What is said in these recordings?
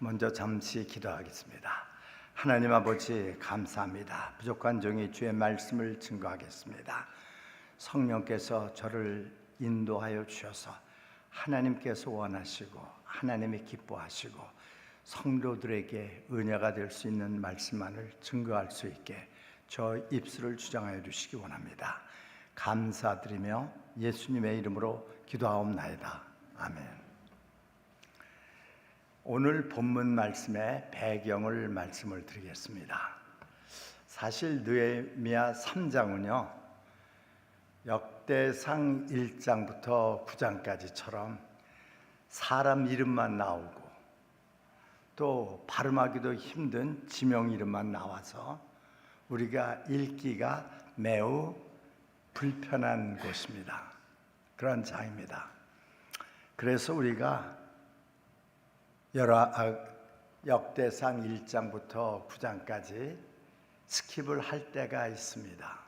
먼저 잠시 기도하겠습니다. 하나님 아버지 감사합니다. 부족한 종이 주의 말씀을 증거하겠습니다. 성령께서 저를 인도하여 주셔서 하나님께서 원하시고 하나님이 기뻐하시고 성도들에게 은혜가 될 수 있는 말씀만을 증거할 수 있게 저 입술을 주장하여 주시기 원합니다. 감사드리며 예수님의 이름으로 기도하옵나이다. 아멘. 오늘 본문 말씀의 배경을 말씀을 드리겠습니다. 사실 느헤미야 3장은요 역대상 1장부터 9장까지처럼 사람 이름만 나오고 또 발음하기도 힘든 지명 이름만 나와서 우리가 읽기가 매우 불편한 곳입니다. 그런 장입니다. 그래서 우리가 역대상 1장부터 9장까지 스킵을 할 때가 있습니다.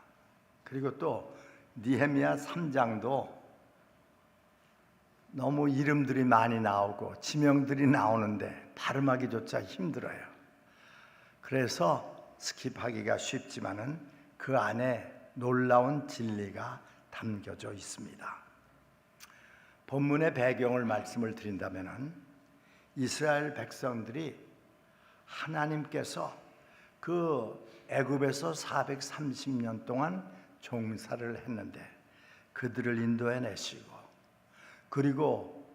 그리고 또 느헤미야 3장도 너무 이름들이 많이 나오고 지명들이 나오는데 발음하기조차 힘들어요. 그래서 스킵하기가 쉽지만은 그 안에 놀라운 진리가 담겨져 있습니다. 본문의 배경을 말씀을 드린다면은 이스라엘 백성들이 하나님께서 그 애굽에서 430년 동안 종살을 했는데 그들을 인도해 내시고 그리고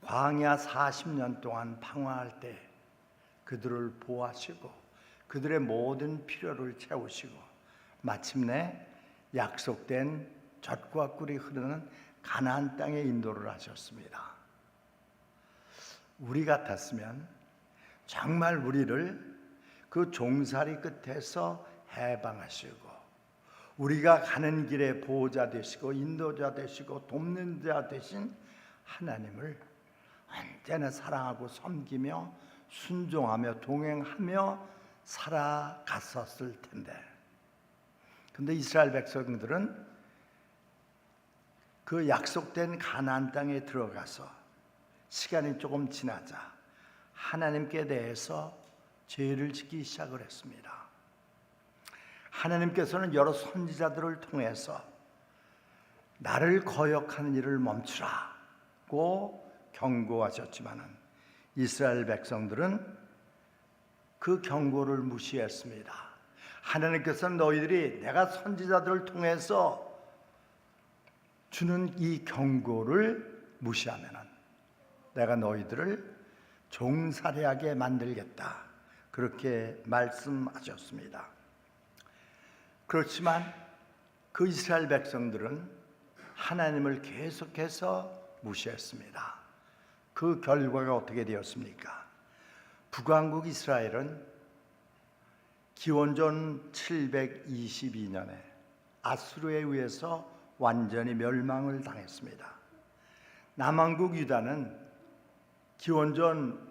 광야 40년 동안 방황할 때 그들을 보호하시고 그들의 모든 필요를 채우시고 마침내 약속된 젖과 꿀이 흐르는 가나안 땅에 인도를 하셨습니다. 우리 같았으면 정말 우리를 그 종살이 끝에서 해방하시고 우리가 가는 길에 보호자 되시고 인도자 되시고 돕는 자 되신 하나님을 언제나 사랑하고 섬기며 순종하며 동행하며 살아갔었을 텐데, 근데 이스라엘 백성들은 그 약속된 가나안 땅에 들어가서 시간이 조금 지나자 하나님께 대해서 죄를 짓기 시작을 했습니다. 하나님께서는 여러 선지자들을 통해서 나를 거역하는 일을 멈추라고 경고하셨지만은 이스라엘 백성들은 그 경고를 무시했습니다. 하나님께서는 너희들이 내가 선지자들을 통해서 주는 이 경고를 무시하면은 내가 너희들을 종살이하게 만들겠다, 그렇게 말씀하셨습니다. 그렇지만 그 이스라엘 백성들은 하나님을 계속해서 무시했습니다. 그 결과가 어떻게 되었습니까? 북왕국 이스라엘은 기원전 722년에 아수르에 의해서 완전히 멸망을 당했습니다. 남왕국 유다는 기원전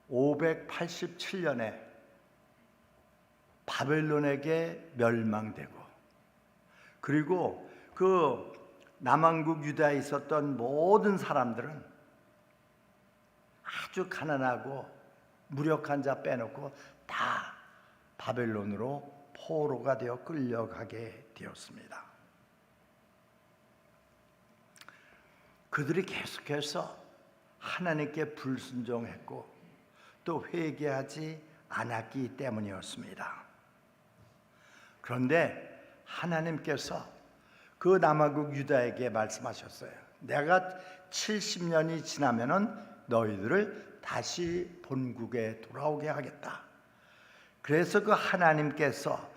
587년에 바벨론에게 멸망되고, 그리고 그 남왕국 유다에 있었던 모든 사람들은 아주 가난하고 무력한 자 빼놓고 다 바벨론으로 포로가 되어 끌려가게 되었습니다. 그들이 계속해서 하나님께 불순종했고 또 회개하지 않았기 때문이었습니다. 그런데 하나님께서 그 남아국 유다에게 말씀하셨어요. 내가 70년이 지나면은 너희들을 다시 본국에 돌아오게 하겠다. 그래서 그 하나님께서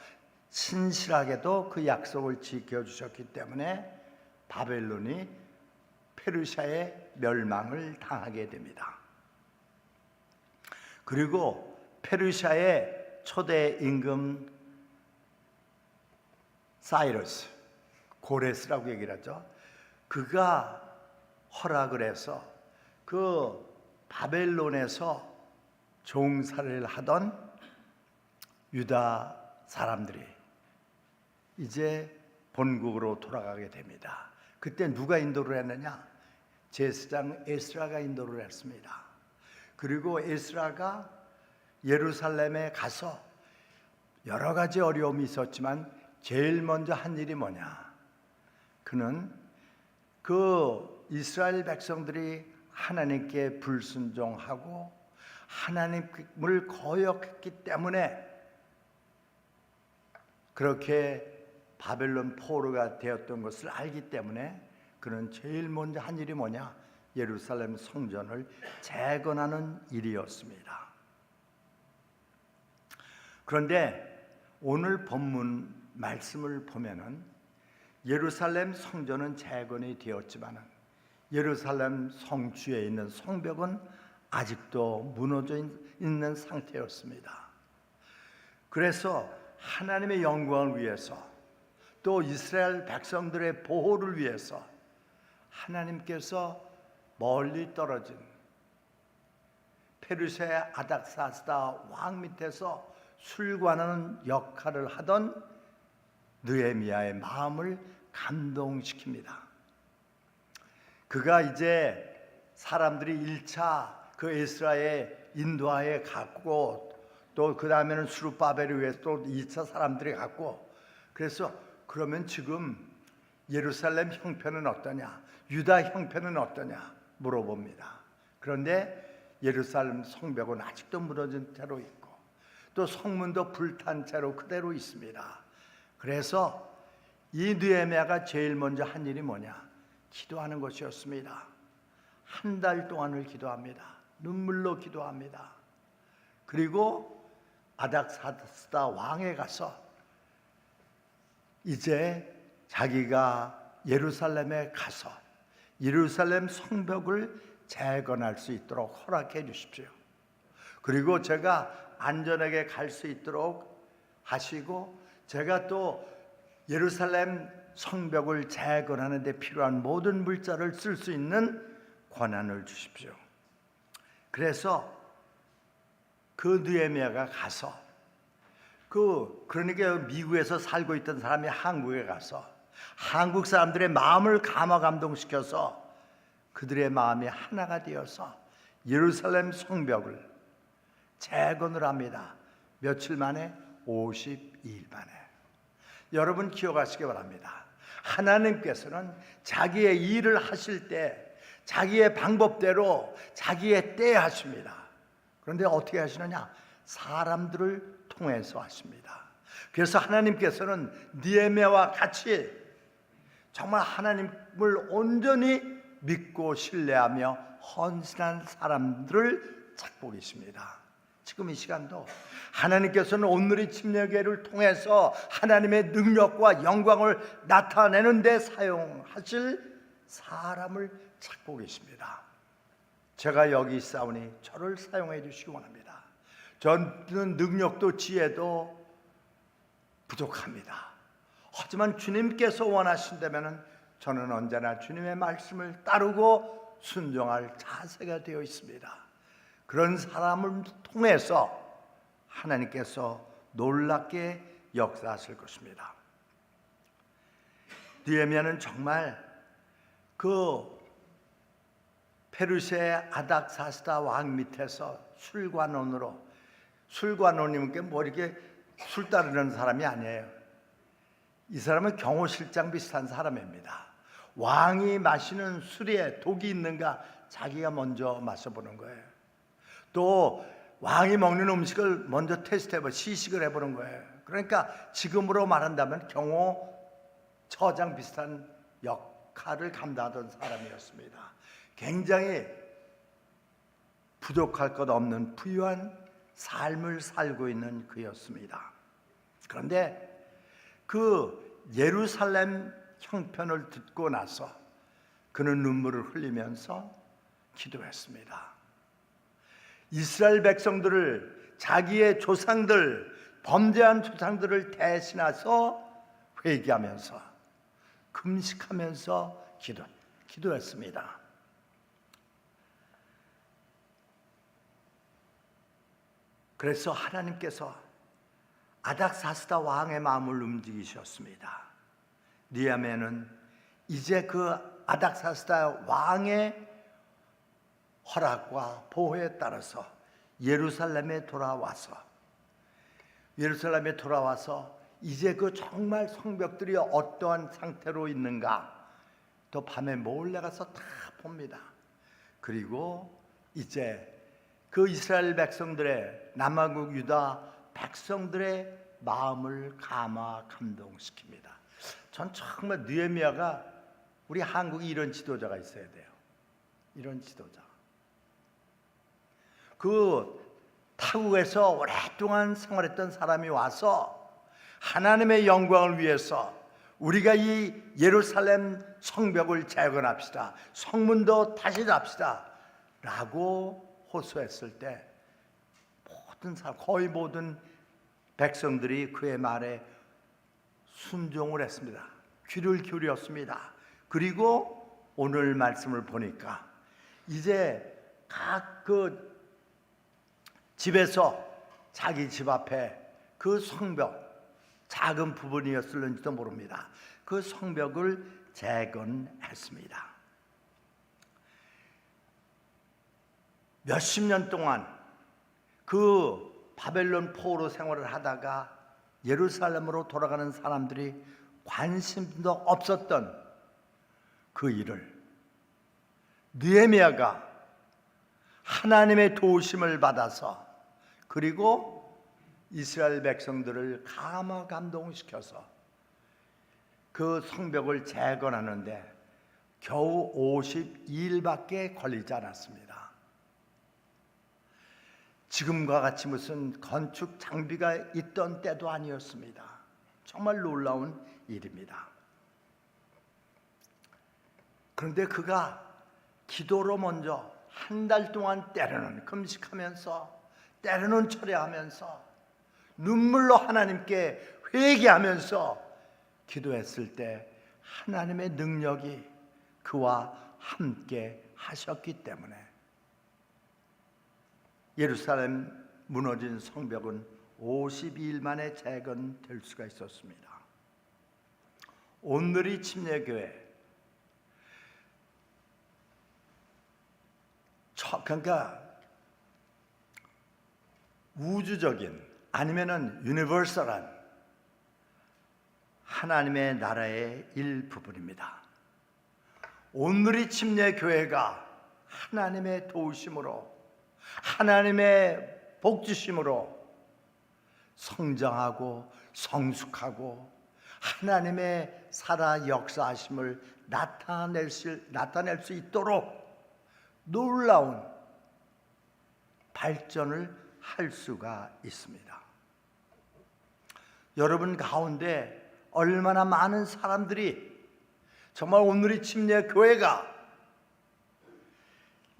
신실하게도 그 약속을 지켜주셨기 때문에 바벨론이 페르시아의 멸망을 당하게 됩니다. 그리고 페르시아의 초대 임금 사이러스, 고레스라고 얘기를 하죠. 그가 허락을 해서 그 바벨론에서 종살이를 하던 유다 사람들이 이제 본국으로 돌아가게 됩니다. 그때 누가 인도를 했느냐? 제사장 에스라가 인도를 했습니다. 그리고 에스라가 예루살렘에 가서 여러 가지 어려움이 있었지만 제일 먼저 한 일이 뭐냐? 그는 그 이스라엘 백성들이 하나님께 불순종하고 하나님을 거역했기 때문에 그렇게 바벨론 포로가 되었던 것을 알기 때문에 그는 제일 먼저 한 일이 뭐냐? 예루살렘 성전을 재건하는 일이었습니다. 그런데 오늘 본문 말씀을 보면은 예루살렘 성전은 재건이 되었지만은 예루살렘 성주에 있는 성벽은 아직도 무너져 있는 상태였습니다. 그래서 하나님의 영광을 위해서 또 이스라엘 백성들의 보호를 위해서 하나님께서 멀리 떨어진 페르시아의 아닥사스다 왕 밑에서 술관하는 역할을 하던 느헤미야의 마음을 감동시킵니다. 그가 이제 사람들이 1차 그 에스라의 인도하에 갔고 또 그 다음에는 스룹바벨을 위해서 또 2차 사람들이 갔고, 그래서 그러면 지금 예루살렘 형편은 어떠냐, 유다 형편은 어떠냐 물어봅니다. 그런데 예루살렘 성벽은 아직도 무너진 채로 있고 또 성문도 불탄 채로 그대로 있습니다. 그래서 이 느헤미야가 제일 먼저 한 일이 뭐냐? 기도하는 것이었습니다. 한 달 동안을 기도합니다. 눈물로 기도합니다. 그리고 아닥사스다 왕에 가서 이제 자기가 예루살렘에 가서 예루살렘 성벽을 재건할 수 있도록 허락해 주십시오. 그리고 제가 안전하게 갈 수 있도록 하시고 제가 또 예루살렘 성벽을 재건하는 데 필요한 모든 물자를 쓸 수 있는 권한을 주십시오. 그래서 그 느헤미야가 가서 그러니까 미국에서 살고 있던 사람이 한국에 가서 한국 사람들의 마음을 감화감동시켜서 그들의 마음이 하나가 되어서 예루살렘 성벽을 재건을 합니다. 며칠 만에? 52일 만에. 여러분 기억하시기 바랍니다. 하나님께서는 자기의 일을 하실 때 자기의 방법대로 자기의 때에 하십니다. 그런데 어떻게 하시느냐? 사람들을 통해서 하십니다. 그래서 하나님께서는 느헤미야와 같이 정말 하나님을 온전히 믿고 신뢰하며 헌신한 사람들을 찾고 계십니다. 지금 이 시간도 하나님께서는 오늘의 침례교회를 통해서 하나님의 능력과 영광을 나타내는 데 사용하실 사람을 찾고 계십니다. 제가 여기 있사오니 저를 사용해 주시기 원합니다. 저는 능력도 지혜도 부족합니다. 하지만 주님께서 원하신다면 저는 언제나 주님의 말씀을 따르고 순종할 자세가 되어 있습니다. 그런 사람을 통해서 하나님께서 놀랍게 역사하실 것입니다. 느헤미야는 정말 그 페르시아의 아닥사스다 왕 밑에서 술관원이면 뭐 이렇게 술 따르는 사람이 아니에요. 이 사람은 경호실장 비슷한 사람입니다. 왕이 마시는 술에 독이 있는가 자기가 먼저 마셔보는 거예요. 또 왕이 먹는 음식을 먼저 테스트해보고 시식을 해보는 거예요. 그러니까 지금으로 말한다면 경호처장 비슷한 역할을 감당하던 사람이었습니다. 굉장히 부족할 것 없는 부유한 삶을 살고 있는 그였습니다. 그런데 그 예루살렘 형편을 듣고 나서 그는 눈물을 흘리면서 기도했습니다. 이스라엘 백성들을, 자기의 조상들, 범죄한 조상들을 대신해서 회개하면서 금식하면서 기도했습니다. 그래서 하나님께서 아닥사스다 왕의 마음을 움직이셨습니다. 느헤미야는 이제 그 아닥사스다 왕의 허락과 보호에 따라서 예루살렘에 돌아와서 이제 그 정말 성벽들이 어떠한 상태로 있는가 또 밤에 몰래 가서 다 봅니다. 그리고 이제 그 이스라엘 백성들의 남아국 유다 백성들의 마음을 감동시킵니다. 전 정말 느헤미야가 우리 한국에 이런 지도자가 있어야 돼요. 이런 지도자. 그 타국에서 오랫동안 생활했던 사람이 와서 하나님의 영광을 위해서 우리가 이 예루살렘 성벽을 재건합시다, 성문도 다시 잡시다 라고 호소했을 때 모든 사람, 거의 모든 백성들이 그의 말에 순종을 했습니다. 귀를 기울였습니다. 그리고 오늘 말씀을 보니까 이제 각 그 집에서 자기 집 앞에 그 성벽, 작은 부분이었을는지도 모릅니다. 그 성벽을 재건했습니다. 몇십 년 동안 그 바벨론 포로 생활을 하다가 예루살렘으로 돌아가는 사람들이 관심도 없었던 그 일을 느헤미야가 하나님의 도우심을 받아서 그리고 이스라엘 백성들을 감동시켜서 그 성벽을 재건하는데 겨우 52일밖에 걸리지 않았습니다. 지금과 같이 무슨 건축 장비가 있던 때도 아니었습니다. 정말 놀라운 일입니다. 그런데 그가 기도로 먼저 한 달 동안 때로는 금식하면서 때로는 철야하면서 눈물로 하나님께 회개하면서 기도했을 때 하나님의 능력이 그와 함께 하셨기 때문에 예루살렘 무너진 성벽은 52일 만에 재건될 수가 있었습니다. 온누리 침례교회, 그러니까 우주적인 아니면은 유니버설한 하나님의 나라의 일부분입니다. 온누리 침례교회가 하나님의 도우심으로 하나님의 복주심으로 성장하고 성숙하고 하나님의 살아 역사하심을 나타낼 수 있도록 놀라운 발전을 할 수가 있습니다. 여러분 가운데 얼마나 많은 사람들이 정말 온누리 침례교회가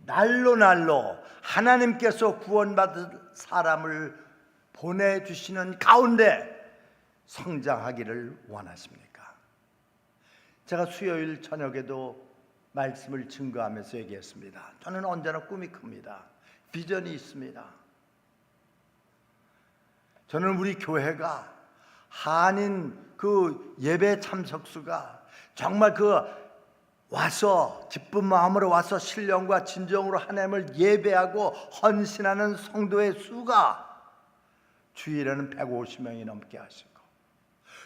날로 하나님께서 구원받은 사람을 보내주시는 가운데 성장하기를 원하십니까? 제가 수요일 저녁에도 말씀을 증거하면서 얘기했습니다. 저는 언제나 꿈이 큽니다. 비전이 있습니다. 저는 우리 교회가 한인 그 예배 참석수가 정말 그 와서 기쁜 마음으로 와서 신령과 진정으로 하나님을 예배하고 헌신하는 성도의 수가 주일에는 150명이 넘게 하시고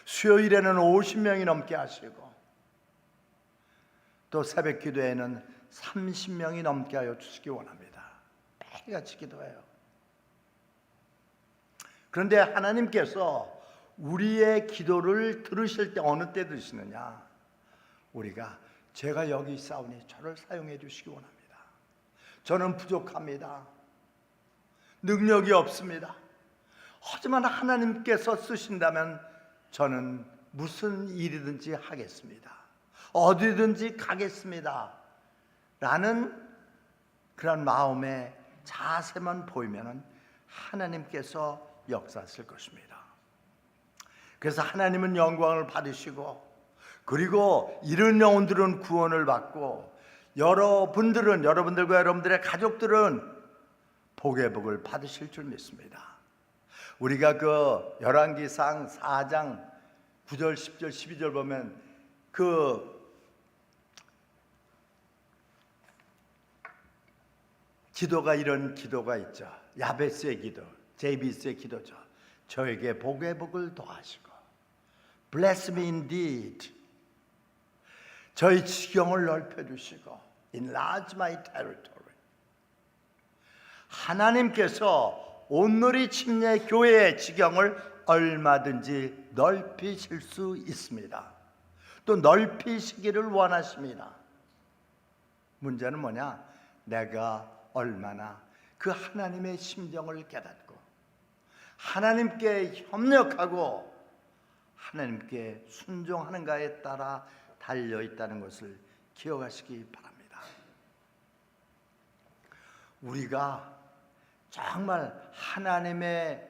수요일에는 50명이 넘게 하시고 또 새벽 기도에는 30명이 넘게 하여 주시기 원합니다. 매일같이 기도해요. 그런데 하나님께서 우리의 기도를 들으실 때 어느 때 들으시느냐? 우리가 제가 여기 있사오니 저를 사용해 주시기 원합니다. 저는 부족합니다. 능력이 없습니다. 하지만 하나님께서 쓰신다면 저는 무슨 일이든지 하겠습니다. 어디든지 가겠습니다. 라는 그런 마음의 자세만 보이면 하나님께서 역사하실 것입니다. 그래서 하나님은 영광을 받으시고 그리고 이런 영혼들은 구원을 받고 여러분들과 여러분들의 가족들은 복의 복을 받으실 줄 믿습니다. 우리가 그 열왕기상 4장 9절, 10절, 12절 보면 그 기도가 이런 기도가 있죠. 야베스의 기도, 제비스의 기도죠. 저에게 복의 복을 더하시고 Bless me indeed. 저희 지경을 넓혀주시고 Enlarge my territory. 하나님께서 온누리 침례 교회의 지경을 얼마든지 넓히실 수 있습니다. 또 넓히시기를 원하십니다. 문제는 뭐냐? 내가 얼마나 그 하나님의 심정을 깨닫고 하나님께 협력하고 하나님께 순종하는가에 따라 달려있다는 것을 기억하시기 바랍니다. 우리가 정말 하나님의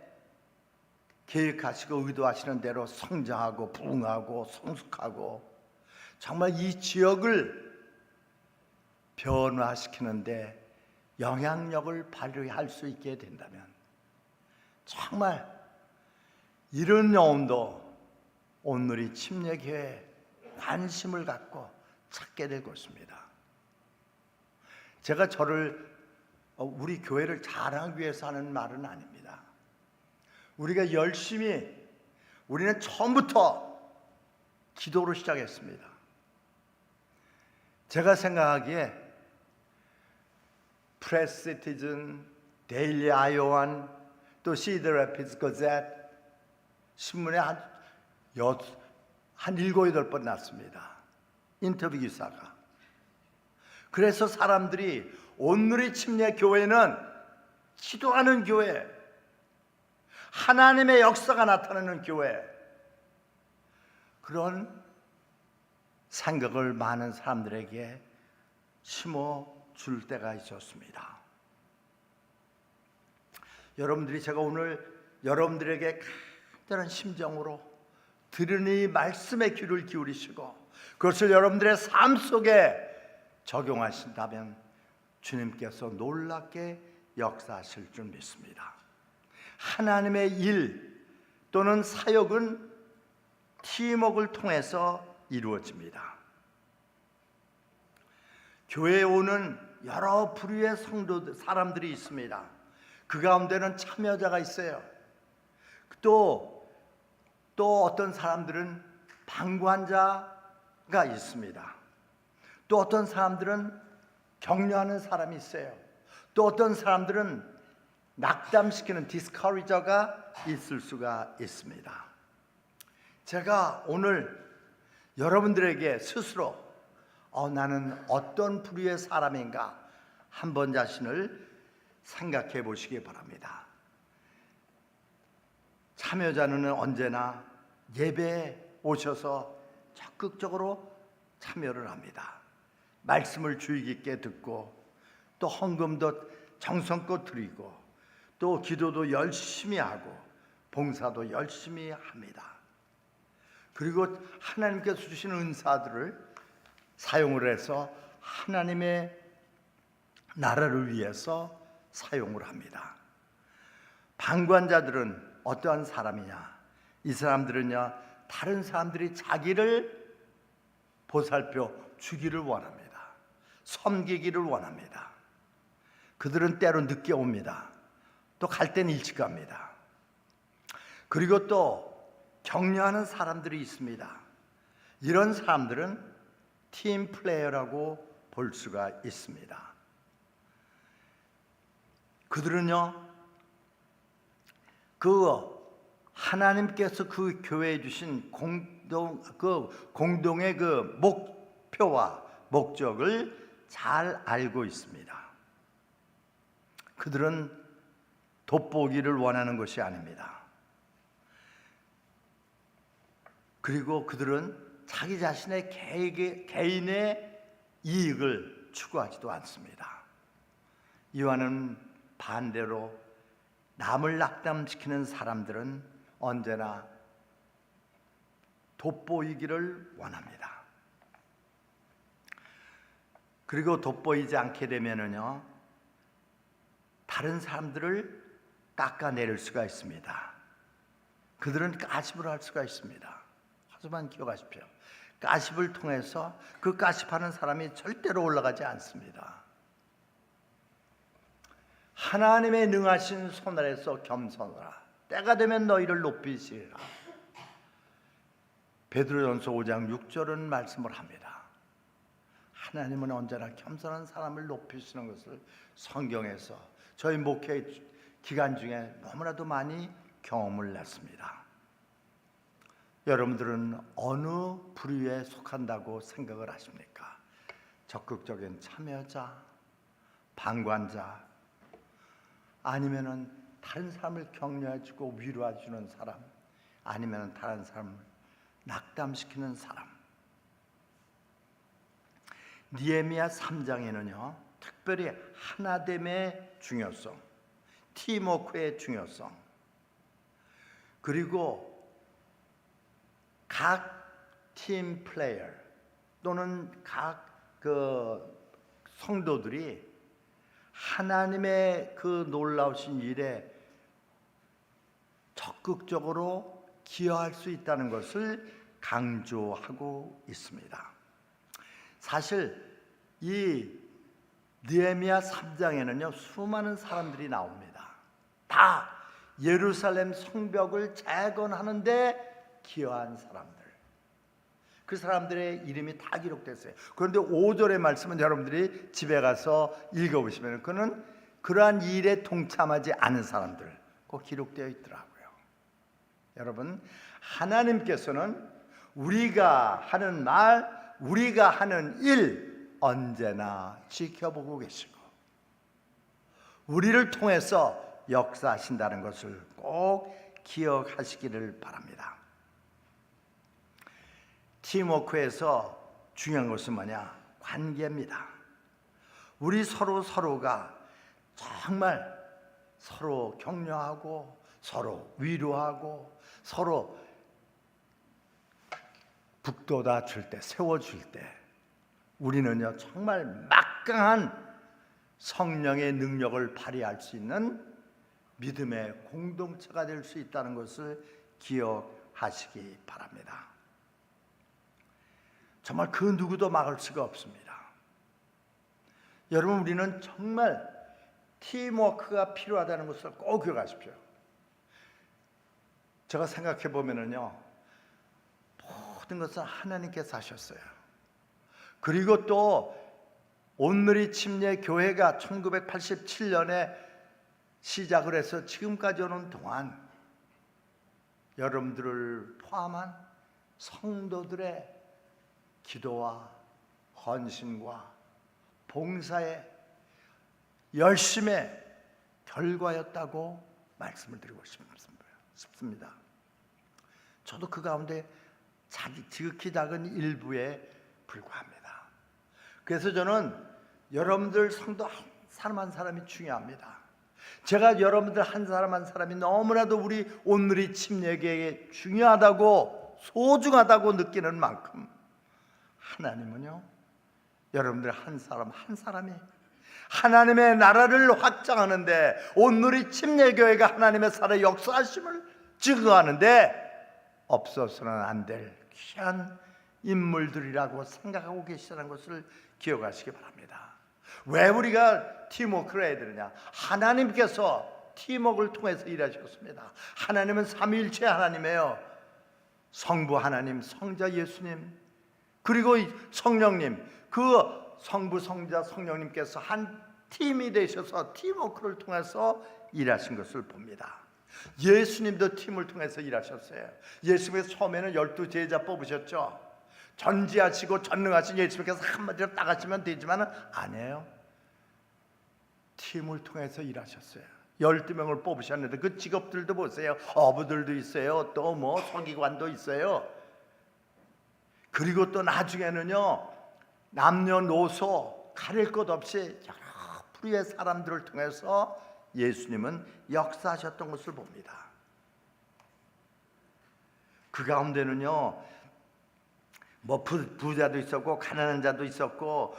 계획하시고 의도하시는 대로 성장하고 부흥하고 성숙하고 정말 이 지역을 변화시키는데 영향력을 발휘할 수 있게 된다면 정말 이런 영혼도 온누리 침례교회에 관심을 갖고 찾게 될 것입니다. 제가 우리 교회를 자랑하기 위해서 하는 말은 아닙니다. 우리가 열심히 우리는 처음부터 기도로 시작했습니다. 제가 생각하기에 프레스 시티즌, 데일리 아이오완, 또 시드 래피드 거젯 신문에 한 7, 8번 났습니다. 인터뷰 기사가. 그래서 사람들이 온누리 침례 교회는 기도하는 교회, 하나님의 역사가 나타나는 교회, 그런 생각을 많은 사람들에게 심어줄 때가 있었습니다. 여러분들이 제가 오늘 여러분들에게 간절한 심정으로 들으니 말씀의 귀를 기울이시고 그것을 여러분들의 삶 속에 적용하신다면 주님께서 놀랍게 역사하실 줄 믿습니다. 하나님의 일 또는 사역은 팀워크를 통해서 이루어집니다. 교회에 오는 여러 부류의 사람들이 있습니다. 그 가운데는 참여자가 있어요. 또 어떤 사람들은 방관자가 있습니다. 또 어떤 사람들은 격려하는 사람이 있어요. 또 어떤 사람들은 낙담시키는 디스커리저가 있을 수가 있습니다. 제가 오늘 여러분들에게 스스로 나는 어떤 부류의 사람인가 한번 자신을 생각해 보시기 바랍니다. 참여자는 언제나 예배에 오셔서 적극적으로 참여를 합니다. 말씀을 주의 깊게 듣고 또 헌금도 정성껏 드리고 또 기도도 열심히 하고 봉사도 열심히 합니다. 그리고 하나님께서 주신 은사들을 사용을 해서 하나님의 나라를 위해서 사용을 합니다. 방관자들은 어떠한 사람이냐? 이 사람들은요, 다른 사람들이 자기를 보살펴 주기를 원합니다. 섬기기를 원합니다. 그들은 때로 늦게 옵니다. 또 갈 때는 일찍 갑니다. 그리고 또 격려하는 사람들이 있습니다. 이런 사람들은 팀 플레이어라고 볼 수가 있습니다. 그들은요, 하나님께서 그 교회에 주신 공동의 그 목표와 목적을 잘 알고 있습니다. 그들은 돋보기를 원하는 것이 아닙니다. 그리고 그들은 자기 자신의 개인의 이익을 추구하지도 않습니다. 이와는 반대로 남을 낙담시키는 사람들은 언제나 돋보이기를 원합니다. 그리고 돋보이지 않게 되면은요, 다른 사람들을 깎아내릴 수가 있습니다. 그들은 가십을 할 수가 있습니다. 하지만 기억하십시오. 가십을 통해서 그 가십하는 사람이 절대로 올라가지 않습니다. 하나님의 능하신 손 아래서 겸손하라. 때가 되면 너희를 높이시리라. 베드로전서 5장 6절은 말씀을 합니다. 하나님은 언제나 겸손한 사람을 높이시는 것을 성경에서 저희 목회 기간 중에 너무나도 많이 경험을 했습니다. 여러분들은 어느 부류에 속한다고 생각을 하십니까? 적극적인 참여자, 방관자, 아니면은 다른 사람을 격려해주고 위로해주는 사람, 아니면은 다른 사람을 낙담시키는 사람. 느헤미야 3장에는요 특별히 하나됨의 중요성, 팀워크의 중요성, 그리고 각 팀 플레이어 또는 각 성도들이 하나님의 그 놀라우신 일에 적극적으로 기여할 수 있다는 것을 강조하고 있습니다. 사실 이 느헤미야 3장에는요 수많은 사람들이 나옵니다. 다 예루살렘 성벽을 재건하는데 기여한 사람들, 그 사람들의 이름이 다 기록됐어요. 그런데 5절의 말씀은 여러분들이 집에 가서 읽어보시면 그는 그러한 일에 동참하지 않은 사람들 꼭 기록되어 있더라고요. 여러분, 하나님께서는 우리가 하는 말, 우리가 하는 일 언제나 지켜보고 계시고 우리를 통해서 역사하신다는 것을 꼭 기억하시기를 바랍니다. 팀워크에서 중요한 것은 뭐냐? 관계입니다. 우리 서로가 정말 서로 격려하고 서로 위로하고 서로 북돋아 줄 때, 세워줄 때 우리는요 정말 막강한 성령의 능력을 발휘할 수 있는 믿음의 공동체가 될 수 있다는 것을 기억하시기 바랍니다. 정말 그 누구도 막을 수가 없습니다. 여러분, 우리는 정말 팀워크가 필요하다는 것을 꼭 기억하십시오. 제가 생각해 보면은요 모든 것은 하나님께서 하셨어요. 그리고 또 온누리 침례 교회가 1987년에 시작을 해서 지금까지 오는 동안 여러분들을 포함한 성도들의 기도와 헌신과 봉사의 열심의 결과였다고 말씀을 드리고 싶습니다. 저도 그 가운데 지극히 작은 일부에 불과합니다. 그래서 저는 여러분들 성도 한 사람 한 사람이 중요합니다. 제가 여러분들 한 사람 한 사람이 너무나도 우리 온누리 침례교회에 중요하다고 소중하다고 느끼는 만큼 하나님은요 여러분들 한 사람 한 사람이 하나님의 나라를 확장하는데 온누리 침례교회가 하나님의 살아 역사하심을 증거하는데 없어서는 안 될 귀한 인물들이라고 생각하고 계시다는 것을 기억하시기 바랍니다. 왜 우리가 팀워크를 해야 되느냐? 하나님께서 팀워크를 통해서 일하셨습니다. 하나님은 삼위일체 하나님이에요. 성부 하나님, 성자 예수님, 그리고 성령님, 그 성부, 성자, 성령님께서 한 팀이 되셔서 팀워크를 통해서 일하신 것을 봅니다. 예수님도 팀을 통해서 일하셨어요. 예수님께서 처음에는 12 제자 뽑으셨죠. 전지하시고 전능하신 예수님께서 한마디로 딱 하시면 되지만 아니에요. 팀을 통해서 일하셨어요. 12명을 뽑으셨는데 그 직업들도 보세요. 어부들도 있어요. 또 뭐 서기관도 있어요. 그리고 또 나중에는요 남녀노소 가릴 것 없이 여러 부류의 사람들을 통해서 예수님은 역사하셨던 것을 봅니다. 그 가운데는요 뭐 부자도 있었고 가난한 자도 있었고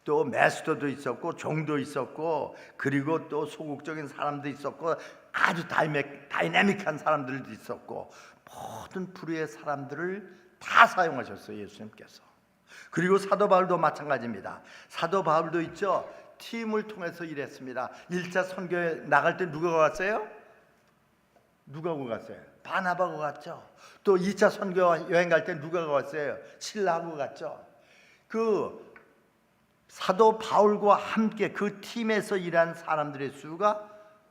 또 매스터도 있었고 종도 있었고 그리고 또 소극적인 사람도 있었고 아주 다이내믹한 사람들도 있었고 모든 부류의 사람들을 다 사용하셨어요 예수님께서. 그리고 사도 바울도 마찬가지입니다. 사도 바울도 있죠. 팀을 통해서 일했습니다. 1차 선교에 나갈 때 누가 갔어요? 누가 갔어요? 바나바가 갔죠. 또 2차 선교 여행 갈 때 누가 갔어요? 신라하고 갔죠. 그 사도 바울과 함께 그 팀에서 일한 사람들의 수가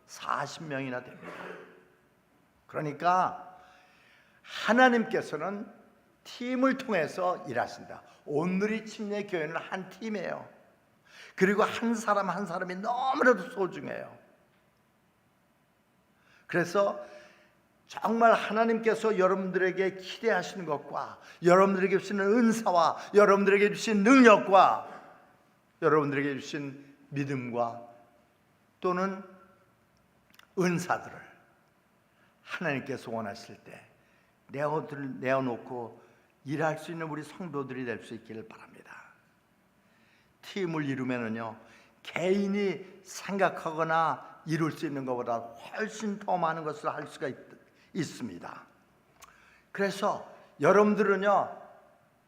40명이나 됩니다. 그러니까 하나님께서는 팀을 통해서 일하신다. 온누리 침례 교회는 한 팀이에요. 그리고 한 사람 한 사람이 너무나도 소중해요. 그래서 정말 하나님께서 여러분들에게 기대하시는 것과 여러분들에게 주시는 은사와 여러분들에게 주신 능력과 여러분들에게 주신 믿음과 또는 은사들을 하나님께서 원하실 때 내어놓고 일할 수 있는 우리 성도들이 될 수 있기를 바랍니다. 팀을 이루면은요, 개인이 생각하거나 이룰 수 있는 것보다 훨씬 더 많은 것을 할 수가 있습니다. 그래서 여러분들은요,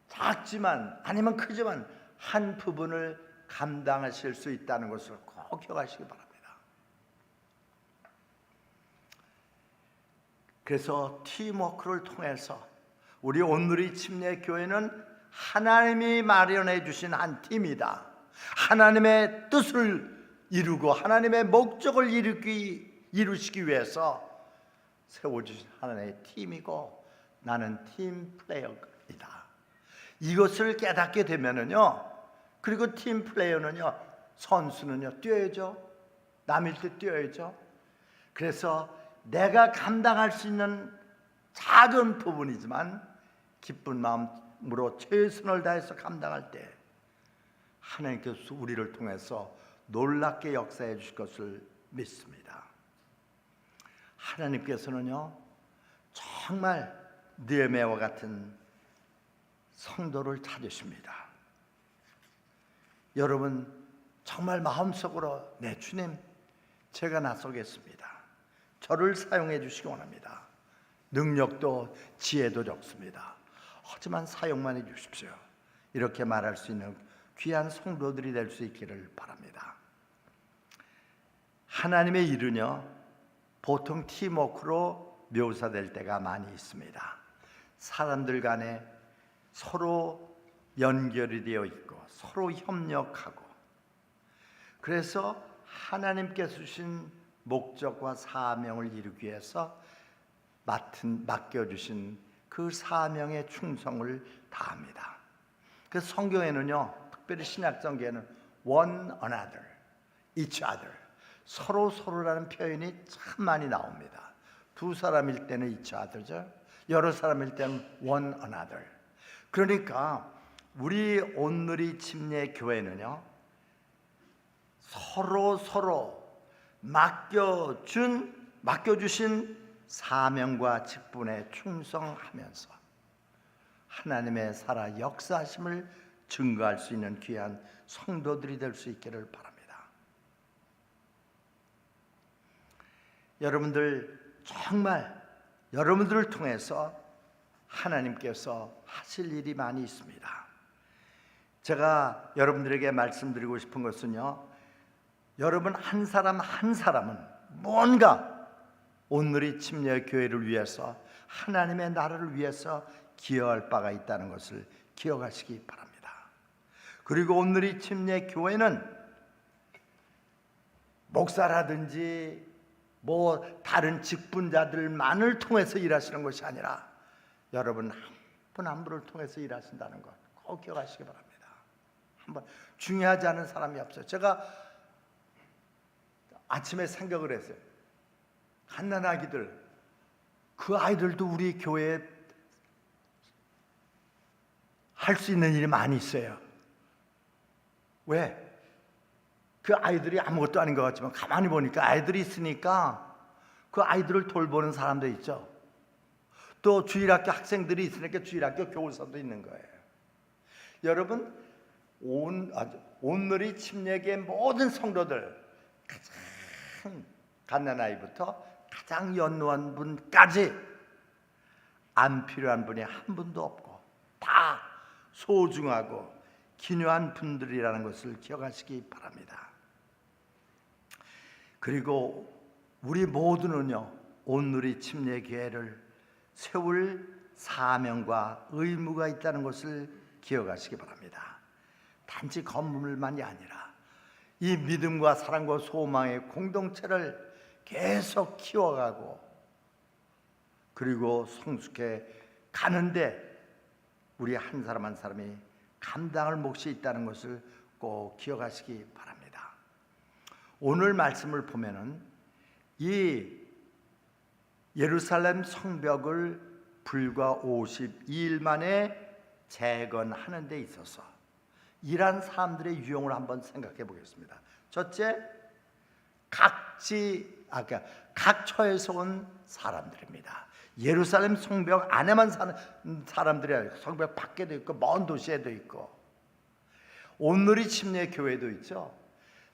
작지만 아니면 크지만 한 부분을 감당하실 수 있다는 것을 꼭 기억하시기 바랍니다. 그래서 팀워크를 통해서 우리 온누리 침례 교회는 하나님이 마련해 주신 한 팀이다. 하나님의 뜻을 이루고 하나님의 목적을 이루시기 위해서 세워주신 하나님의 팀이고 나는 팀 플레이어이다. 이것을 깨닫게 되면은요, 그리고 팀 플레이어는요, 선수는요 뛰어야죠. 남일 때 뛰어야죠. 그래서 내가 감당할 수 있는 작은 부분이지만 기쁜 마음으로 최선을 다해서 감당할 때 하나님께서 우리를 통해서 놀랍게 역사해 주실 것을 믿습니다. 하나님께서는요, 정말 느헤미야와 같은 성도를 찾으십니다. 여러분 정말 마음속으로 네 주님, 제가 나서겠습니다. 저를 사용해 주시기 원합니다. 능력도 지혜도 적습니다. 하지만 사용만 해 주십시오. 이렇게 말할 수 있는 귀한 성도들이 될 수 있기를 바랍니다. 하나님의 일은요, 보통 팀워크로 묘사될 때가 많이 있습니다. 사람들 간에 서로 연결이 되어 있고 서로 협력하고, 그래서 하나님께서 주신 목적과 사명을 이루기 위해서 맡겨주신 그 사명의 충성을 다합니다. 그 성경에는요, 특별히 신약성경에는 one another, each other, 서로라는 표현이 참 많이 나옵니다. 두 사람일 때는 each other죠. 여러 사람일 때는 one another. 그러니까 우리 온누리 침례 교회는요, 서로 맡겨주신 사명과 직분에 충성하면서 하나님의 살아 역사하심을 증거할 수 있는 귀한 성도들이 될 수 있기를 바랍니다. 여러분들 정말 여러분들을 통해서 하나님께서 하실 일이 많이 있습니다. 제가 여러분들에게 말씀드리고 싶은 것은요, 여러분 한 사람 한 사람은 뭔가 온누리 침례 교회를 위해서 하나님의 나라를 위해서 기여할 바가 있다는 것을 기억하시기 바랍니다. 그리고 온누리 침례 교회는 목사라든지 다른 직분자들만을 통해서 일하시는 것이 아니라 여러분 한 분 한 분을 통해서 일하신다는 것 꼭 기억하시기 바랍니다. 한번 중요하지 않은 사람이 없어요. 제가 아침에 생각을 했어요. 갓난아기들, 그 아이들도 우리 교회에 할 수 있는 일이 많이 있어요. 왜? 그 아이들이 아무것도 아닌 것 같지만 가만히 보니까 아이들이 있으니까 그 아이들을 돌보는 사람도 있죠. 또 주일학교 학생들이 있으니까 주일학교 교사도 있는 거예요. 여러분, 온누리 침례교회 모든 성도들, 가장 갓난아이부터 가장 연로한 분까지 안 필요한 분이 한 분도 없고 다 소중하고 기묘한 분들이라는 것을 기억하시기 바랍니다. 그리고 우리 모두는요, 온누리 침례교회를 세울 사명과 의무가 있다는 것을 기억하시기 바랍니다. 단지 건물만이 아니라 이 믿음과 사랑과 소망의 공동체를 계속 키워가고 그리고 성숙해 가는데 우리 한 사람 한 사람이 감당할 몫이 있다는 것을 꼭 기억하시기 바랍니다. 오늘 말씀을 보면은 이 예루살렘 성벽을 불과 52일 만에 재건하는 데 있어서 이러한 사람들의 유형을 한번 생각해 보겠습니다. 첫째, 각처에서 온 사람들입니다. 예루살렘 성벽 안에만 사는 사람들이 아니고 성벽 밖에도 있고 먼 도시에도 있고 온누리 침례 교회도 있죠.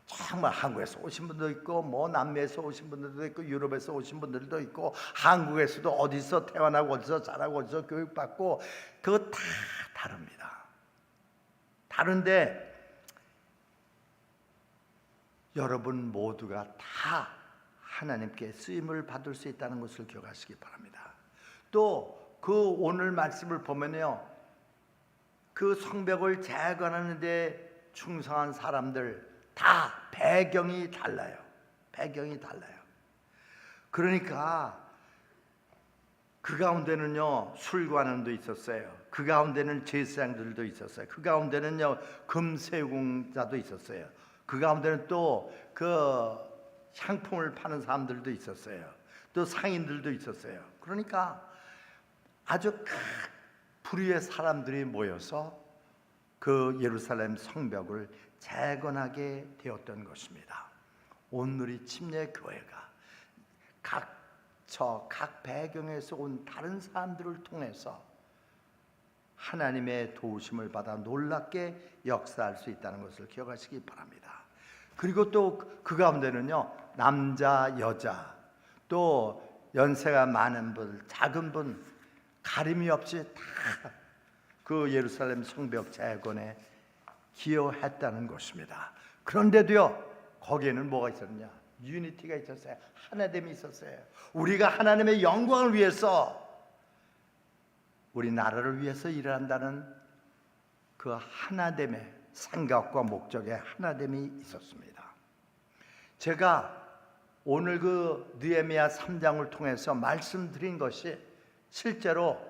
정말 한국에서 오신 분도 있고 뭐 남미에서 오신 분들도 있고 유럽에서 오신 분들도 있고 한국에서도 어디서 태어나고 어디서 자라고 어디서 교육받고 그거 다 다릅니다. 다른데 여러분 모두가 다 하나님께 쓰임을 받을 수 있다는 것을 기억하시기 바랍니다. 또 그 오늘 말씀을 보면요, 그 성벽을 재건하는 데 충성한 사람들 다 배경이 달라요. 배경이 달라요. 그러니까 그 가운데는요 술관원도 있었어요. 그 가운데는 제사장들도 있었어요. 그 가운데는요 금세공자도 있었어요. 그 가운데는 또 그 향품을 파는 사람들도 있었어요. 또 상인들도 있었어요. 그러니까 아주 큰 부류의 사람들이 모여서 그 예루살렘 성벽을 재건하게 되었던 것입니다. 온누리 침례교회가 각 배경에서 온 다른 사람들을 통해서 하나님의 도우심을 받아 놀랍게 역사할 수 있다는 것을 기억하시기 바랍니다. 그리고 또 그 가운데는요 남자 여자 또 연세가 많은 분 작은 분 가림이 없이 다 그 예루살렘 성벽 재건에 기여했다는 것입니다. 그런데도요 거기에는 뭐가 있었냐? 유니티가 있었어요. 하나됨이 있었어요. 우리가 하나님의 영광을 위해서 우리 나라를 위해서 일한다는 그 하나됨의 생각과 목적에 하나됨이 있었습니다. 제가 오늘 그 느헤미야 3장을 통해서 말씀드린 것이 실제로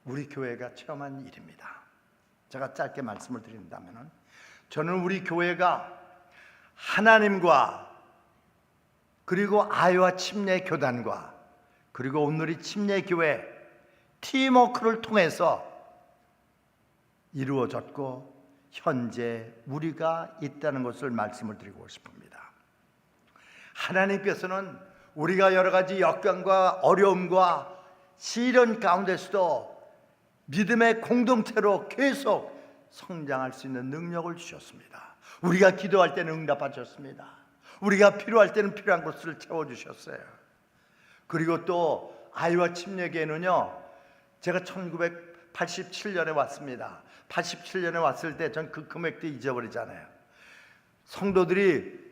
우리 교회가 체험한 일입니다. 제가 짧게 말씀을 드린다면 저는 우리 교회가 하나님과 그리고 아이와 침례 교단과 그리고 온누리 침례 교회 팀워크를 통해서 이루어졌고 현재 우리가 있다는 것을 말씀을 드리고 싶습니다. 하나님께서는 우리가 여러 가지 역경과 어려움과 시련 가운데서도 믿음의 공동체로 계속 성장할 수 있는 능력을 주셨습니다. 우리가 기도할 때는 응답하셨습니다. 우리가 필요할 때는 필요한 것을 채워주셨어요. 그리고 또 아이와 침례교회는요 제가 1987년에 왔습니다. 87년에 왔을 때 전 그 금액도 잊어버리잖아요. 성도들이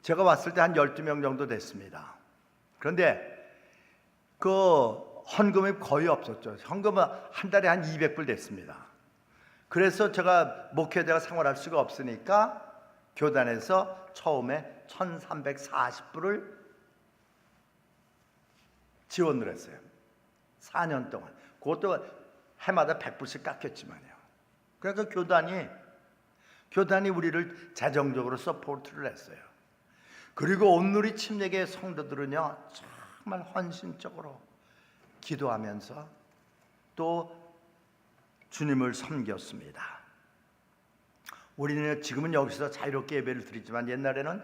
제가 왔을 때 한 12명 정도 됐습니다. 그런데 그 헌금이 거의 없었죠. 헌금은 한 달에 한 200불 됐습니다. 그래서 제가 목회자가 생활할 수가 없으니까 교단에서 처음에 1340불을 지원을 했어요. 4년 동안. 그것도 해마다 100불씩 깎였지만요. 그러니까 교단이 우리를 재정적으로 서포트를 했어요. 그리고 온누리 침례교회 성도들은요 정말 헌신적으로 기도하면서 또 주님을 섬겼습니다. 우리는 지금은 여기서 자유롭게 예배를 드리지만 옛날에는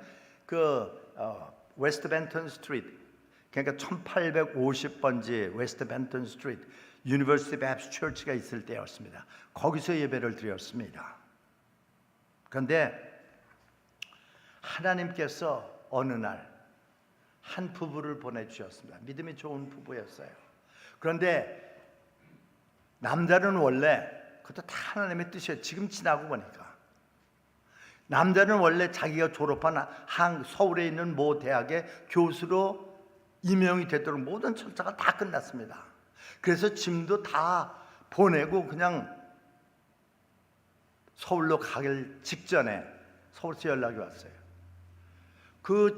웨스트 벤턴 스트리트, 그러니까 1850번지 웨스트 벤턴 스트리트 유니버시티 베프티스트 처치가 있을 때였습니다. 거기서 예배를 드렸습니다. 그런데 하나님께서 어느 날 한 부부를 보내주셨습니다. 믿음이 좋은 부부였어요. 그런데 남자는 원래 그것도 다 하나님의 뜻이에요. 지금 지나고 보니까 남자는 원래 자기가 졸업한 서울에 있는 모 대학의 교수로 임용이 되도록 모든 절차가 다 끝났습니다. 그래서 짐도 다 보내고 그냥 서울로 가길 직전에 서울서 연락이 왔어요. 그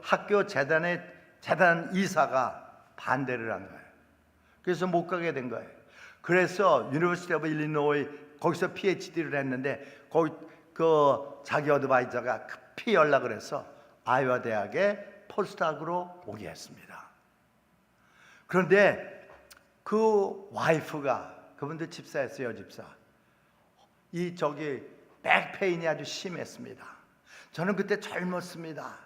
학교 재단 이사가 반대를 한 거예요. 그래서 못 가게 된 거예요. 그래서 유니버시티 오브 일리노이 거기서 PhD를 했는데 거기 자기 어드바이저가 급히 연락을 해서 아이오와 대학에 포스트학으로 오게 했습니다. 그런데 그 와이프가, 그분도 집사였어요, 집사. 백페인이 아주 심했습니다. 저는 그때 젊었습니다.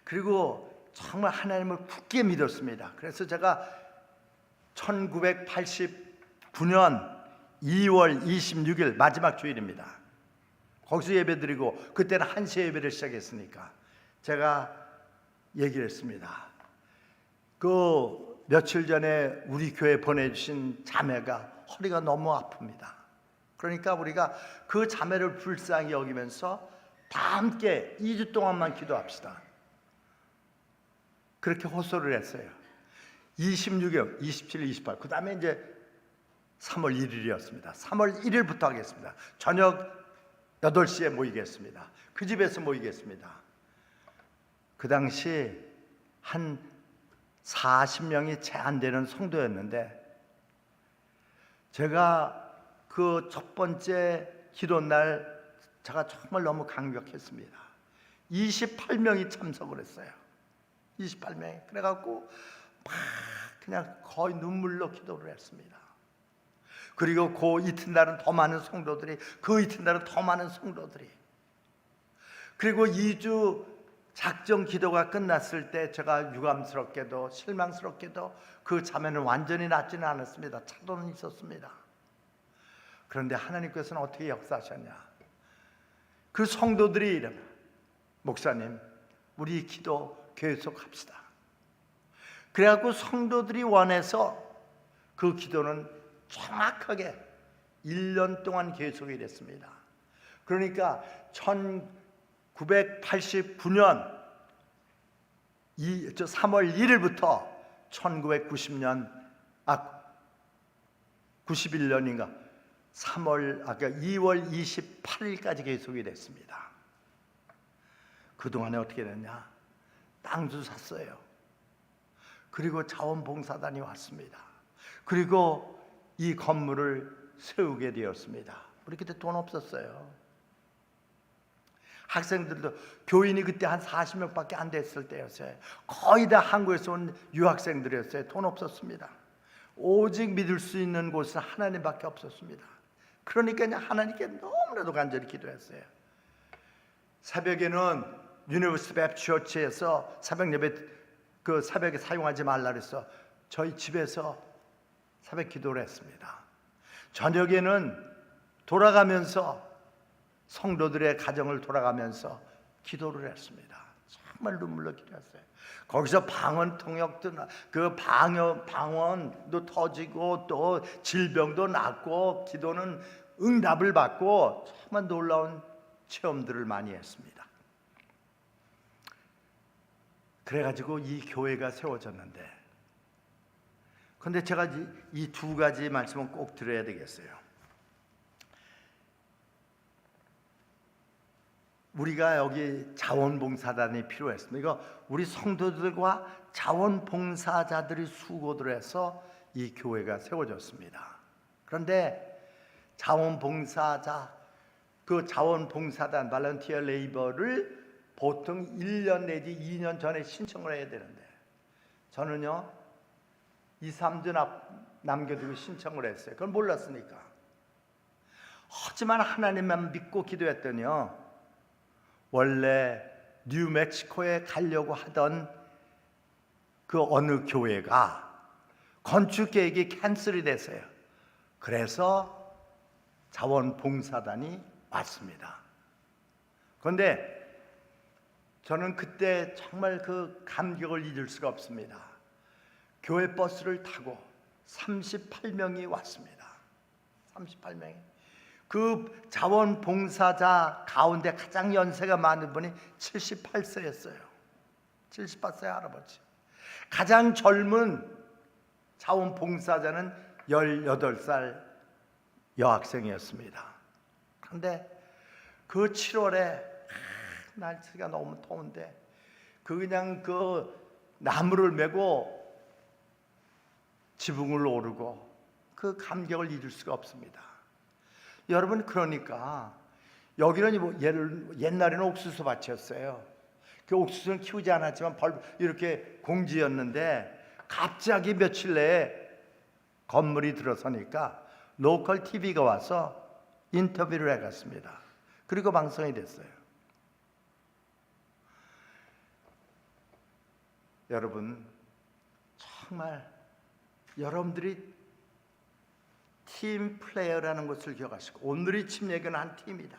그리고 정말 하나님을 굳게 믿었습니다. 그래서 제가 1989년 2월 26일 마지막 주일입니다. 거기서 예배드리고 그때는 1시에 예배를 시작했으니까 제가 얘기를 했습니다. 그 며칠 전에 우리 교회 보내주신 자매가 허리가 너무 아픕니다. 그러니까 우리가 그 자매를 불쌍히 여기면서 다 함께 2주 동안만 기도합시다. 그렇게 호소를 했어요. 26일, 27일, 28, 그 다음에 이제 3월 1일이었습니다. 3월 1일부터 하겠습니다. 저녁 8시에 모이겠습니다. 그 집에서 모이겠습니다. 그 당시 한 40명이 채 안 되는 성도였는데 제가 그 첫 번째 기도날 제가 정말 너무 감격했습니다. 28명이 참석을 했어요. 28명이. 그래갖고 막 그냥 거의 눈물로 기도를 했습니다. 그리고 그 이튿날은 더 많은 성도들이, 그 이튿날은 더 많은 성도들이. 그리고 2주 작정 기도가 끝났을 때 제가 유감스럽게도 실망스럽게도 그 자매는 완전히 낫지는 않았습니다. 차도는 있었습니다. 그런데 하나님께서는 어떻게 역사하셨냐? 그 성도들이 이러면, 목사님, 우리 기도 계속합시다. 그래갖고 성도들이 원해서 그 기도는 정확하게 1년 동안 계속이 됐습니다. 그러니까 1989년 3월 1일부터 91년인가 2월 28일까지 계속이 됐습니다. 그동안에 어떻게 됐냐? 땅도 샀어요. 그리고 자원봉사단이 왔습니다. 그리고 이 건물을 세우게 되었습니다. 우리 그때 돈 없었어요. 학생들도, 교인이 그때 한 40명밖에 안 됐을 때였어요. 거의 다 한국에서 온 유학생들이었어요. 돈 없었습니다. 오직 믿을 수 있는 곳은 하나님밖에 없었습니다. 그러니까 하나님께 너무나도 간절히 기도했어요. 새벽에는 유니버시티 랩처치에서 새벽 예배, 그 새벽에 사용하지 말라 그래서 저희 집에서 새벽 기도를 했습니다. 저녁에는 돌아가면서 성도들의 가정을 돌아가면서 기도를 했습니다. 정말 눈물로 기도했어요. 거기서 방언 통역도 그 방언도 터지고 또 질병도 낫고 기도는 응답을 받고 정말 놀라운 체험들을 많이 했습니다. 그래가지고 이 교회가 세워졌는데, 그런데 제가 이 두 가지 말씀은 꼭 드려야 되겠어요. 우리가 여기 자원봉사단이 필요했습니다. 이거 우리 성도들과 자원봉사자들이 수고를 해서 이 교회가 세워졌습니다. 그런데 자원봉사자, 그 자원봉사단 발런티어 레이버를 보통 1년 내지 2년 전에 신청을 해야 되는데 저는요 2, 3주 남겨두고 신청을 했어요. 그건 몰랐으니까. 하지만 하나님만 믿고 기도했더니요, 원래 뉴멕시코에 가려고 하던 그 어느 교회가 건축 계획이 캔슬이 됐어요. 그래서 자원봉사단이 왔습니다. 그런데 저는 그때 정말 그 감격을 잊을 수가 없습니다. 교회 버스를 타고 38명이 왔습니다. 38명이. 그 자원봉사자 가운데 가장 연세가 많은 분이 78세였어요. 78세 할아버지. 가장 젊은 자원봉사자는 18살 여학생이었습니다. 그런데 그 7월에 날씨가 너무 더운데 그냥 그 나무를 메고 지붕을 오르고 그 감격을 잊을 수가 없습니다. 여러분, 그러니까 여기는 뭐 옛날에는 옥수수 밭이었어요. 그 옥수수는 키우지 않았지만 이렇게 공지였는데 갑자기 며칠 내에 건물이 들어서니까 로컬 TV가 와서 인터뷰를 해갔습니다. 그리고 방송이 됐어요. 여러분, 정말 여러분들이 팀 플레이어라는 것을 기억하시고, 오늘의 침례교는 한 팀이다.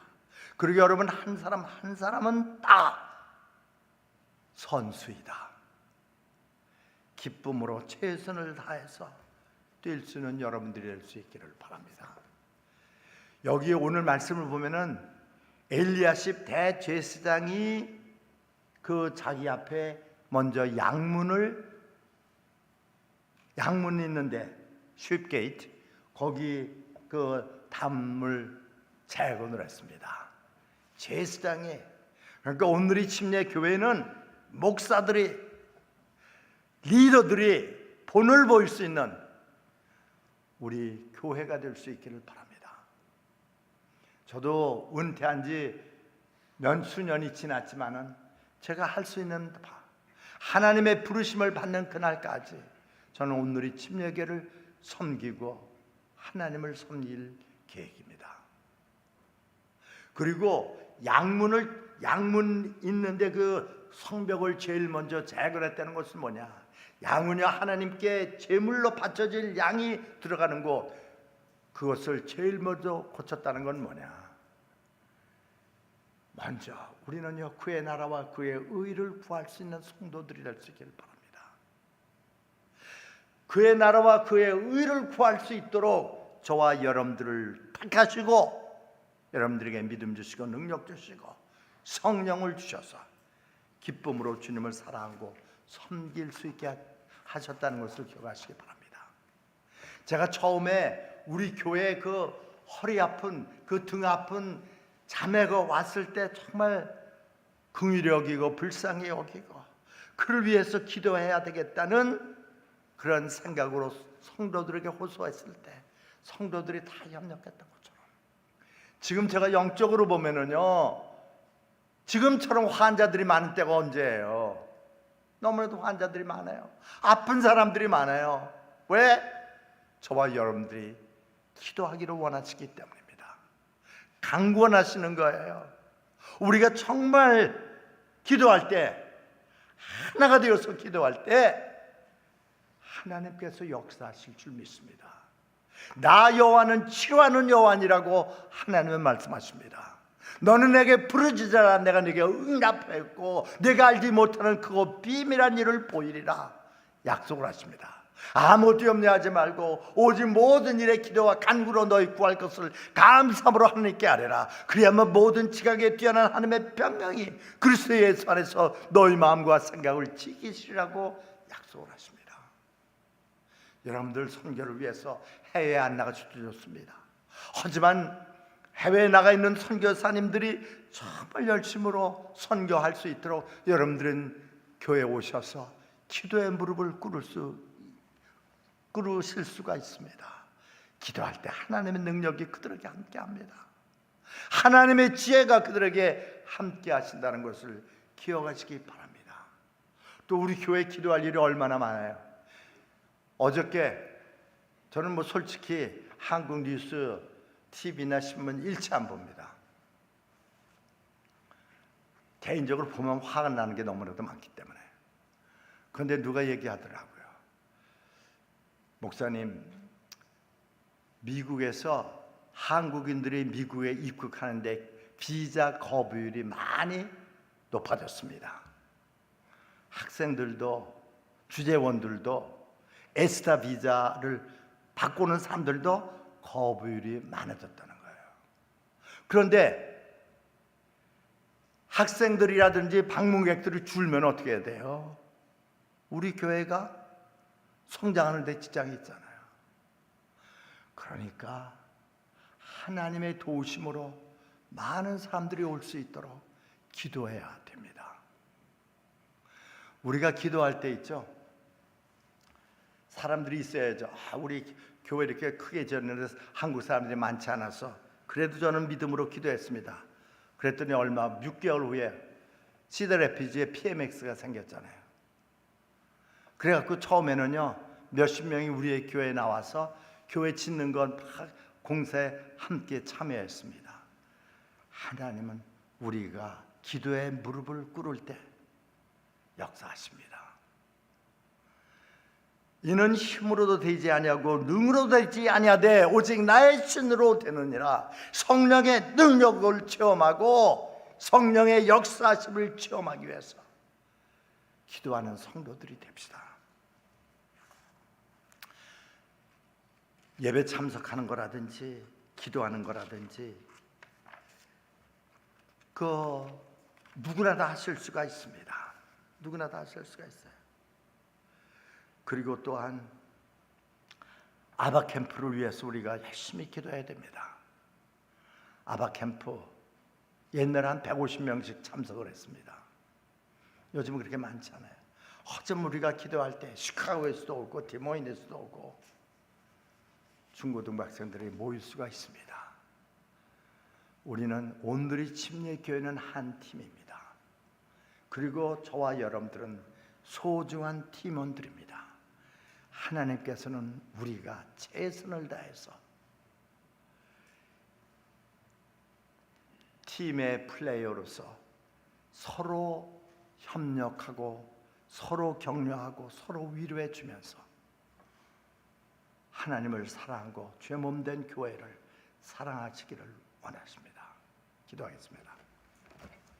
그리고 여러분 한 사람 한 사람은 다 선수이다. 기쁨으로 최선을 다해서 뛸 수 있는 여러분들이 될 수 있기를 바랍니다. 여기 오늘 말씀을 보면은 엘리야십 대제사장이 그 자기 앞에 먼저 양문 있는데 쉽게이트 거기 그 담을 재건을 했습니다. 제사장이, 그러니까 오늘의 침례 교회는 목사들이, 리더들이 본을 보일 수 있는 우리 교회가 될 수 있기를 바랍니다. 저도 은퇴한 지 몇 수년이 지났지만은 제가 할 수 있는 바, 하나님의 부르심을 받는 그날까지 저는 오늘의 침례교를 섬기고 하나님을 섬길 계획입니다. 그리고 양문 있는데 그 성벽을 제일 먼저 재건했다는 것은 뭐냐? 양은요, 하나님께 제물로 바쳐질 양이 들어가는 곳, 그것을 제일 먼저 고쳤다는 건 뭐냐? 먼저 우리는요, 그의 나라와 그의 의를 구할 수 있는 성도들이 될 수 있기를 바랍니다. 그의 나라와 그의 의를 구할 수 있도록 저와 여러분들을 택하시고 여러분들에게 믿음 주시고 능력 주시고 성령을 주셔서 기쁨으로 주님을 사랑하고 섬길 수 있게 하셨다는 것을 기억하시기 바랍니다. 제가 처음에 우리 교회에 그 허리 아픈, 그 등 아픈 자매가 왔을 때 정말 긍휼히 여기고 불쌍히 여기고 그를 위해서 기도해야 되겠다는 그런 생각으로 성도들에게 호소했을 때 성도들이 다 협력했던 것처럼 지금 제가 영적으로 보면은요, 지금처럼 환자들이 많은 때가 언제예요? 너무나도 환자들이 많아요. 아픈 사람들이 많아요. 왜? 저와 여러분들이 기도하기를 원하시기 때문입니다. 강권하시는 거예요. 우리가 정말 기도할 때, 하나가 되어서 기도할 때 하나님께서 역사하실 줄 믿습니다. 나 여호와는 치료하는 여호와니라고 하나님은 말씀하십니다. 너는 내게 부르짖으라 내가 네게 응답했고 내가 알지 못하는 그거 비밀한 일을 보이리라 약속을 하십니다. 아무것도 염려하지 말고 오직 모든 일에 기도와 간구로 너희 구할 것을 감사함으로 하나님께 아뢰라. 그리하면 모든 지각에 뛰어난 하나님의 평강이 그리스도 예수 안에서 너희 마음과 생각을 지키시라고 약속을 하십니다. 여러분들 선교를 위해서 해외에 안 나가셔도 좋습니다. 하지만 해외에 나가 있는 선교사님들이 정말 열심으로 선교할 수 있도록 여러분들은 교회에 오셔서 기도의 무릎을 꿇으실 수가 있습니다. 기도할 때 하나님의 능력이 그들에게 함께합니다. 하나님의 지혜가 그들에게 함께 하신다는 것을 기억하시기 바랍니다. 또 우리 교회 기도할 일이 얼마나 많아요. 어저께 저는 솔직히 한국 뉴스 TV나 신문 일치 안 봅니다. 개인적으로 보면 화가 나는 게 너무나도 많기 때문에. 그런데 누가 얘기하더라고요. 목사님, 미국에서 한국인들이 미국에 입국하는데 비자 거부율이 많이 높아졌습니다. 학생들도 주재원들도 에스타 비자를 바꾸는 사람들도 거부율이 많아졌다는 거예요. 그런데 학생들이라든지 방문객들이 줄면 어떻게 해야 돼요? 우리 교회가 성장하는 데 지장이 있잖아요. 그러니까 하나님의 도우심으로 많은 사람들이 올 수 있도록 기도해야 됩니다. 우리가 기도할 때 있죠, 사람들이 있어야죠. 우리 교회 이렇게 크게 지었는데 한국 사람들이 많지 않아서 그래도 저는 믿음으로 기도했습니다. 그랬더니 얼마 6개월 후에 시드래피즈에 PMX가 생겼잖아요. 그래갖고 처음에는요 몇십 명이 우리의 교회에 나와서 교회 짓는 건 공사에 함께 참여했습니다. 하나님은 우리가 기도에 무릎을 꿇을 때 역사하십니다. 이는 힘으로도 되지 아니하고 능으로도 되지 아니하되 오직 나의 신으로 되느니라. 성령의 능력을 체험하고 성령의 역사하심을 체험하기 위해서 기도하는 성도들이 됩시다. 예배 참석하는 거라든지 기도하는 거라든지 누구나 다 하실 수가 있습니다. 누구나 다 하실 수가 있어요. 그리고 또한 아바 캠프를 위해서 우리가 열심히 기도해야 됩니다. 아바 캠프 옛날에 한 150명씩 참석을 했습니다. 요즘은 그렇게 많지 않아요. 어쩜 우리가 기도할 때 시카고에서도 오고 디모인에서도 오고 중고등학생들이 모일 수가 있습니다. 우리는 온누리 침례교회는 한 팀입니다. 그리고 저와 여러분들은 소중한 팀원들입니다. 하나님께서는 우리가 최선을 다해서 팀의 플레이어로서 서로 협력하고 서로 격려하고 서로 위로해 주면서 하나님을 사랑하고 죄 몸된 교회를 사랑하시기를 원하십니다. 기도하겠습니다.